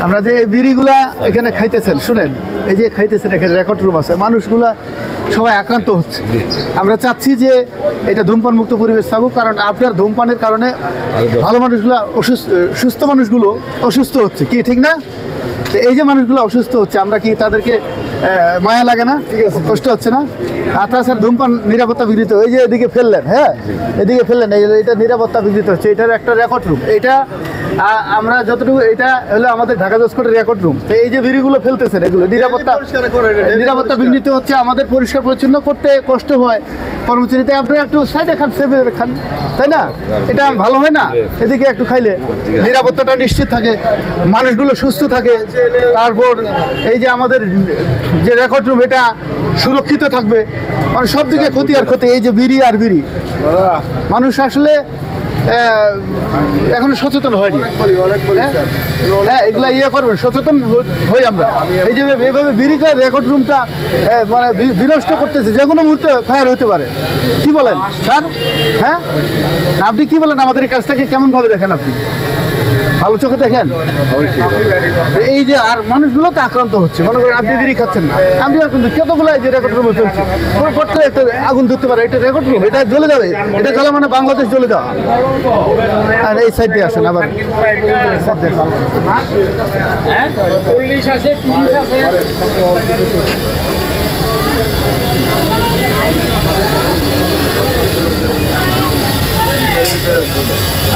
আমরা যে বিড়িগুলা এখানে খাইতেছেন, শুনেন, এই যে খাইতেছেন, এখানে রেকর্ড রুম আছে, মানুষগুলা সবাই আক্রান্ত হচ্ছে। আমরা চাচ্ছি যে এটা ধূমপান মুক্ত পরিবেশ থাকুক, কারণ আপনার ধূমপানের কারণে ভালো মানুষগুলো সুস্থ মানুষগুলো অসুস্থ হচ্ছে, কি ঠিক না? তো এই যে মানুষগুলো অসুস্থ হচ্ছে, আমরা কি তাদেরকে মায়া লাগে না? কষ্ট হচ্ছে না? আর তাছাড়া ধূমপান নিরাপত্তা বিঘ্নিত, এই যে এদিকে ফেললেন, হ্যাঁ এদিকে ফেললেন, এটা নিরাপত্তা বিঘ্নিত হচ্ছে। এটার একটা রেকর্ড রুম, এটা আমরা যতটুকু, এটা হলো আমাদের ঢাকা জজকোর্টের রেকর্ড রুম। তো এই যে বিড়িগুলো ফেলতেছেন, এগুলো নিরাপত্তা বিঘ্নিত হচ্ছে, আমাদের পরিষ্কার পরিচ্ছন্ন করতে কষ্ট হয় কর্মচারীতে। আপনারা একটু সাইডে খান, সেভে খান, তাই না? এটা ভালো হয় না? এদিকে একটু খাইলে নিরাপত্তাটা নিশ্চিত থাকে, মানুষগুলো সুস্থ থাকে। তারপর এই যে আমাদের যে রেকর্ড রুম, এটা সুরক্ষিত থাকবে, মানে সব দিকে ক্ষতি আর ক্ষতি। এই যে বিড়ি আর বিড়ি, মানুষ আসলে এখনো সচেতন হয়নি। হ্যাঁ, এগুলা করবেন, সচেতন হই আমরা। এই যে এভাবে বিড়িটার রেকর্ড রুমটা মানে বিনষ্ট করতেছে, যে কোনো মুহূর্তে ফায়ার হতে পারে। কি বলেন স্যার? হ্যাঁ, আপনি কি বলেন? আমাদের এই কাজটাকে কেমন ভাবে দেখেন আপনি? ভালো চোখে দেখেন? এই যে আর মানুষগুলো তো আক্রান্ত হচ্ছে, মনে করেন আপনি বিড়ি খাচ্ছেন না, আমি কিন্তু কতগুলো এই যে রেকর্ড রুমে চলছে, প্রত্যেক একটা আগুন ধরতে পারে। এটা রেকর্ড রুম, এটা জ্বলে যাবে, এটা জ্বলে মানে বাংলাদেশ জ্বলে দেওয়া। আর এই সাইড দিয়ে আসেন আবার,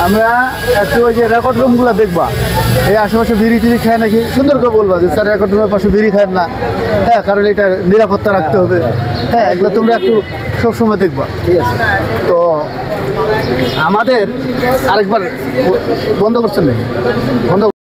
আমরা একটু ওই যে রেকর্ড রুমগুলো দেখবা, এই আশেপাশে বিড়ি টিড়ি খায় নাকি, সুন্দর করে বলবা যে স্যার রেকর্ড রুমের পাশে বিড়ি খায় না, হ্যাঁ, কারণ এটা নিরাপত্তা রাখতে হবে। হ্যাঁ, এগুলো তোমরা একটু সবসময় দেখবা, ঠিক আছে? তো আমাদের আরেকবার বন্ধ করছেন নাকি? বন্ধ